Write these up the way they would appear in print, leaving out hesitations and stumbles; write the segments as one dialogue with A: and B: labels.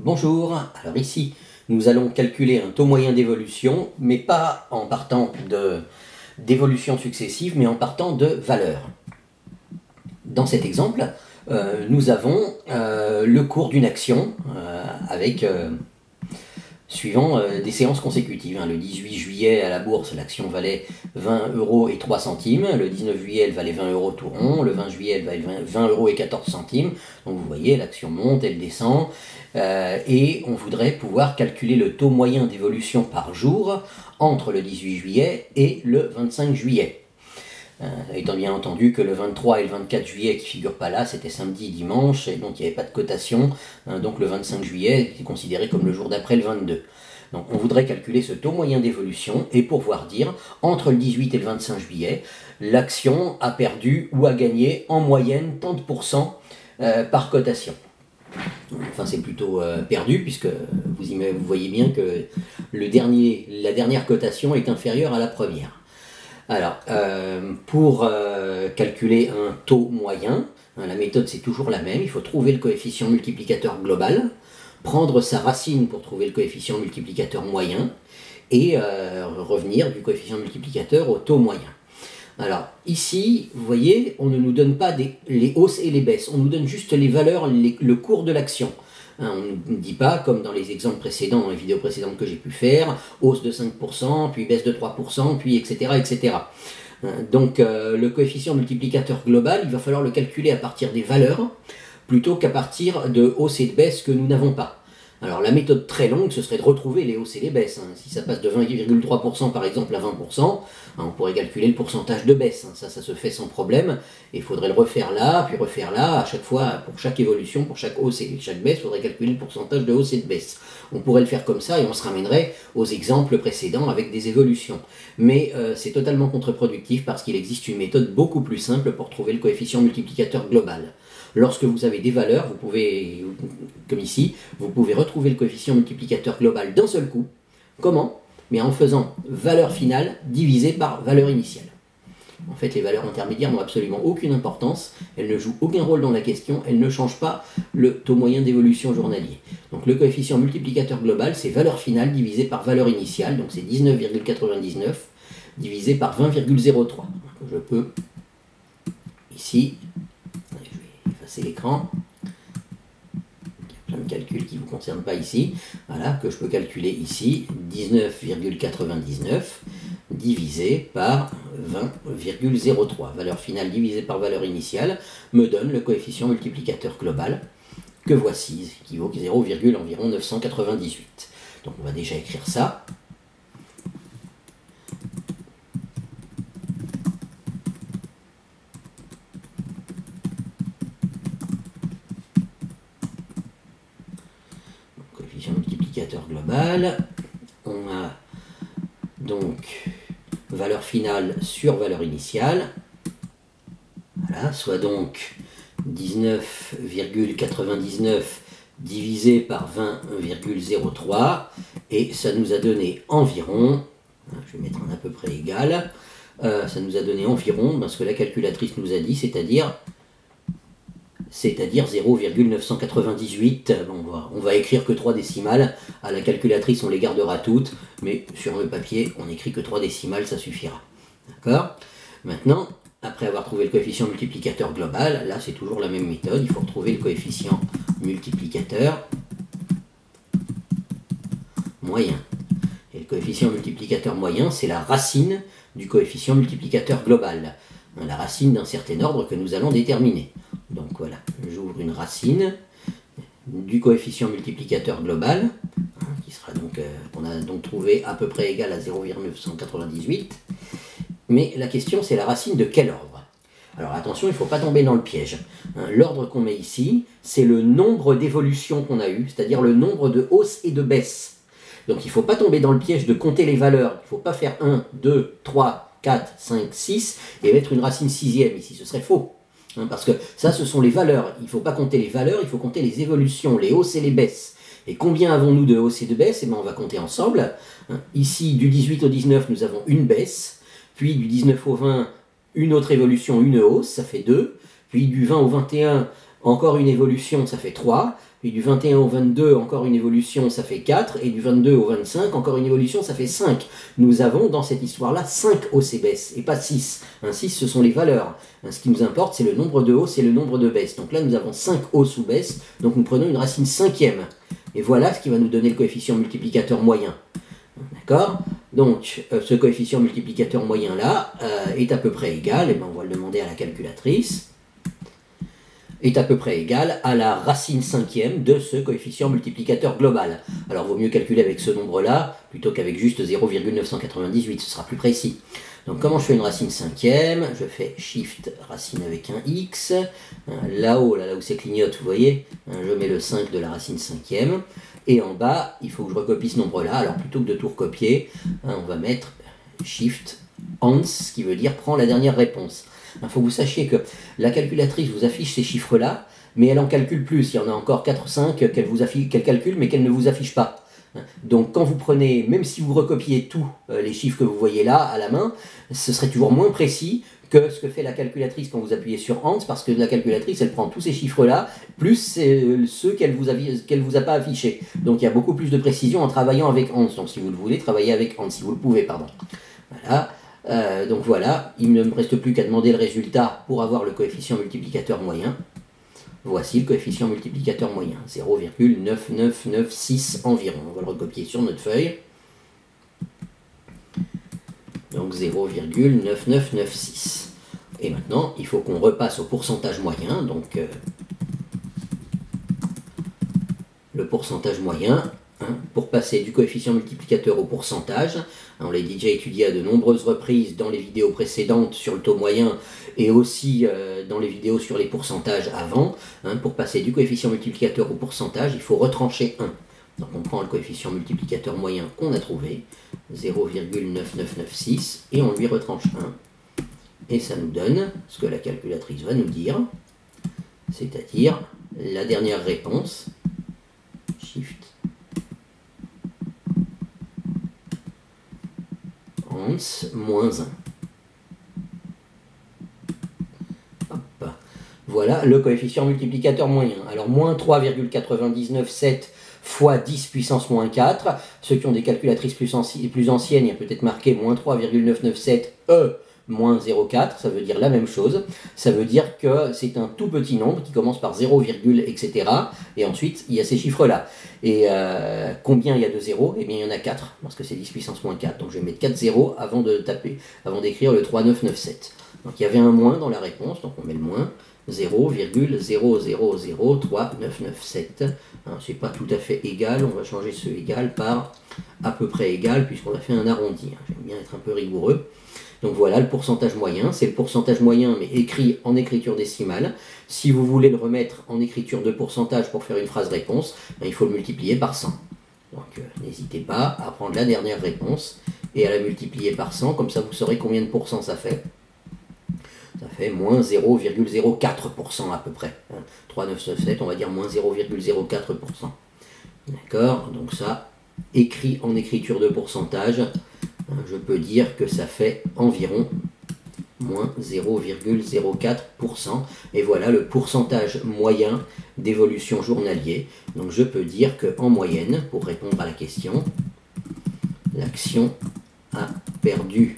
A: Bonjour, alors ici nous allons calculer un taux moyen d'évolution, mais pas en partant d'évolutions successives, mais en partant de valeurs. Dans cet exemple, nous avons le cours d'une action avec suivant des séances consécutives. Le 18 juillet à la bourse, l'action valait 20 euros et 3 centimes. Le 19 juillet, elle valait 20 euros tout rond. Le 20 juillet, elle valait 20 euros et 14 centimes. Donc vous voyez, l'action monte, elle descend. Et on voudrait pouvoir calculer le taux moyen d'évolution par jour entre le 18 juillet et le 25 juillet. Étant bien entendu que le 23 et le 24 juillet qui ne figurent pas là, c'était samedi et dimanche, et donc il n'y avait pas de cotation, donc le 25 juillet est considéré comme le jour d'après le 22. Donc on voudrait calculer ce taux moyen d'évolution, et pouvoir dire, entre le 18 et le 25 juillet, l'action a perdu ou a gagné en moyenne tant de pourcents par cotation. Enfin c'est plutôt perdu, puisque vous voyez bien que la dernière cotation est inférieure à la première. Alors, pour calculer un taux moyen, la méthode c'est toujours la même, il faut trouver le coefficient multiplicateur global, prendre sa racine pour trouver le coefficient multiplicateur moyen, et revenir du coefficient multiplicateur au taux moyen. Alors, ici, vous voyez, on ne nous donne pas les hausses et les baisses, on nous donne juste les valeurs, le cours de l'action. On ne dit pas, comme dans les exemples précédents, dans les vidéos précédentes que j'ai pu faire, hausse de 5%, puis baisse de 3%, puis etc. etc. Donc le coefficient multiplicateur global, il va falloir le calculer à partir des valeurs, plutôt qu'à partir de hausses et de baisses que nous n'avons pas. Alors la méthode très longue, ce serait de retrouver les hausses et les baisses. Si ça passe de 20,3% par exemple à 20%, on pourrait calculer le pourcentage de baisse. Ça se fait sans problème. Et il faudrait le refaire là, puis refaire là. À chaque fois, pour chaque évolution, pour chaque hausse et chaque baisse, il faudrait calculer le pourcentage de hausse et de baisse. On pourrait le faire comme ça et on se ramènerait aux exemples précédents avec des évolutions. Mais c'est totalement contre-productif parce qu'il existe une méthode beaucoup plus simple pour trouver le coefficient multiplicateur global. Lorsque vous avez des valeurs, vous pouvez, comme ici, vous pouvez retrouver le coefficient multiplicateur global d'un seul coup. Comment? Mais en faisant valeur finale divisée par valeur initiale. En fait, les valeurs intermédiaires n'ont absolument aucune importance, elles ne jouent aucun rôle dans la question, elles ne changent pas le taux moyen d'évolution journalier. Donc le coefficient multiplicateur global, c'est valeur finale divisée par valeur initiale, donc c'est 19,99 divisé par 20,03. Je peux, ici, c'est l'écran, il y a plein de calculs qui ne vous concernent pas ici, voilà, que je peux calculer ici, 19,99 divisé par 20,03, valeur finale divisée par valeur initiale, me donne le coefficient multiplicateur global, que voici, qui vaut 0,environ 998. Donc on va déjà écrire ça. Multiplicateur global, on a donc valeur finale sur valeur initiale, voilà, soit donc 19,99 divisé par 20,03, et ça nous a donné environ, je vais mettre un à peu près égal, ça nous a donné environ, ce que la calculatrice nous a dit, c'est-à-dire 0,998, on va écrire que 3 décimales, à la calculatrice on les gardera toutes, mais sur le papier on écrit que 3 décimales, ça suffira. D'accord? Maintenant, après avoir trouvé le coefficient multiplicateur global, là c'est toujours la même méthode, il faut retrouver le coefficient multiplicateur moyen. Et le coefficient multiplicateur moyen, c'est la racine du coefficient multiplicateur global, la racine d'un certain ordre que nous allons déterminer. Donc voilà, j'ouvre une racine du coefficient multiplicateur global, qui sera donc, on a donc trouvé à peu près égal à 0,998. Mais la question, c'est la racine de quel ordre? Alors attention, il ne faut pas tomber dans le piège. L'ordre qu'on met ici, c'est le nombre d'évolutions qu'on a eu, c'est-à-dire le nombre de hausses et de baisses. Donc il ne faut pas tomber dans le piège de compter les valeurs. Il ne faut pas faire 1, 2, 3, 4, 5, 6 et mettre une racine sixième ici, ce serait faux. Parce que ça, ce sont les valeurs. Il ne faut pas compter les valeurs, il faut compter les évolutions, les hausses et les baisses. Et combien avons-nous de hausses et de baisses? On va compter ensemble. Ici, du 18 au 19, nous avons une baisse. Puis du 19 au 20, une autre évolution, une hausse, ça fait 2. Puis du 20 au 21, encore une évolution, ça fait 3. et du 21 au 22, encore une évolution, ça fait 4, et du 22 au 25, encore une évolution, ça fait 5. Nous avons dans cette histoire-là 5 hauts et baisses, et pas 6. 6, ce sont les valeurs. Ce qui nous importe, c'est le nombre de hausses et le nombre de baisses. Donc là, nous avons 5 hausses ou baisses, donc nous prenons une racine cinquième. Et voilà ce qui va nous donner le coefficient multiplicateur moyen. D'accord? Donc, ce coefficient multiplicateur moyen-là est à peu près égal, et bien on va le demander à la calculatrice, est à peu près égal à la racine cinquième de ce coefficient multiplicateur global. Alors, vaut mieux calculer avec ce nombre-là, plutôt qu'avec juste 0,998, ce sera plus précis. Donc, comment je fais une racine cinquième? Je fais Shift racine avec un X. Là-haut, là où c'est clignote, vous voyez, je mets le 5 de la racine cinquième. Et en bas, il faut que je recopie ce nombre-là. Alors, plutôt que de tout recopier, on va mettre Shift ans, ce qui veut dire prends la dernière réponse. Il faut que vous sachiez que la calculatrice vous affiche ces chiffres-là, mais elle en calcule plus. Il y en a encore 4 ou 5 qu'elle calcule, mais qu'elle ne vous affiche pas. Donc quand vous prenez, même si vous recopiez tous les chiffres que vous voyez là à la main, ce serait toujours moins précis que ce que fait la calculatrice quand vous appuyez sur AND, parce que la calculatrice, elle prend tous ces chiffres-là, plus ceux qu'elle vous a pas affichés. Donc il y a beaucoup plus de précision en travaillant avec AND. Donc si vous le voulez, travaillez avec AND, si vous le pouvez, pardon. Voilà. Donc voilà, il ne me reste plus qu'à demander le résultat pour avoir le coefficient multiplicateur moyen. Voici le coefficient multiplicateur moyen, 0,9996 environ. On va le recopier sur notre feuille. Donc 0,9996. Et maintenant, il faut qu'on repasse au pourcentage moyen. Donc le pourcentage moyen, pour passer du coefficient multiplicateur au pourcentage. On l'a déjà étudié à de nombreuses reprises dans les vidéos précédentes sur le taux moyen et aussi dans les vidéos sur les pourcentages avant. Pour passer du coefficient multiplicateur au pourcentage, il faut retrancher 1. Donc on prend le coefficient multiplicateur moyen qu'on a trouvé, 0,9996, et on lui retranche 1. Et ça nous donne ce que la calculatrice va nous dire, c'est-à-dire la dernière réponse, Shift ans moins 1. Hop. Voilà le coefficient multiplicateur moyen. Alors moins 3,997 fois 10 puissance moins 4. Ceux qui ont des calculatrices plus anciennes, il y a peut-être marqué moins 3,997 moins 0,4, ça veut dire la même chose. Ça veut dire que c'est un tout petit nombre qui commence par 0, etc. Et ensuite, il y a ces chiffres-là. Et combien il y a de zéros? Eh bien, il y en a 4, parce que c'est 10 puissance moins 4. Donc je vais mettre 4 zéros avant d'écrire le 3997. Donc il y avait un moins dans la réponse, donc on met le moins. 0,000397. C'est pas tout à fait égal, on va changer ce égal par à peu près égal, puisqu'on a fait un arrondi. J'aime bien être un peu rigoureux. Donc voilà le pourcentage moyen, c'est le pourcentage moyen mais écrit en écriture décimale. Si vous voulez le remettre en écriture de pourcentage pour faire une phrase réponse, il faut le multiplier par 100. Donc n'hésitez pas à prendre la dernière réponse et à la multiplier par 100, comme ça vous saurez combien de pourcents ça fait. Ça fait moins 0,04% à peu près. 3997, on va dire moins 0,04%. D'accord? Donc ça, écrit en écriture de pourcentage, je peux dire que ça fait environ moins 0,04%. Et voilà le pourcentage moyen d'évolution journalier. Donc je peux dire qu'en moyenne, pour répondre à la question, l'action a perdu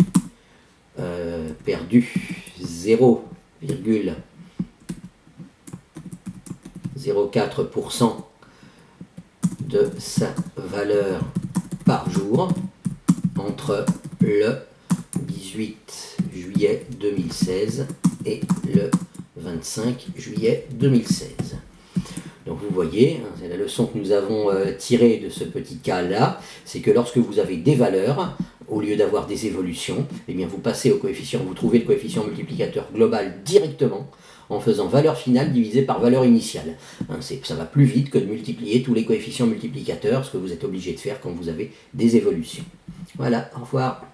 A: 0,04% de sa valeur par jour entre le 18 juillet 2016 et le 25 juillet 2016. Donc vous voyez, c'est la leçon que nous avons tirée de ce petit cas-là, c'est que lorsque vous avez des valeurs, au lieu d'avoir des évolutions, eh bien vous passez au coefficient, vous trouvez le coefficient multiplicateur global directement en faisant valeur finale divisée par valeur initiale. Ça va plus vite que de multiplier tous les coefficients multiplicateurs, ce que vous êtes obligé de faire quand vous avez des évolutions. Voilà, au revoir.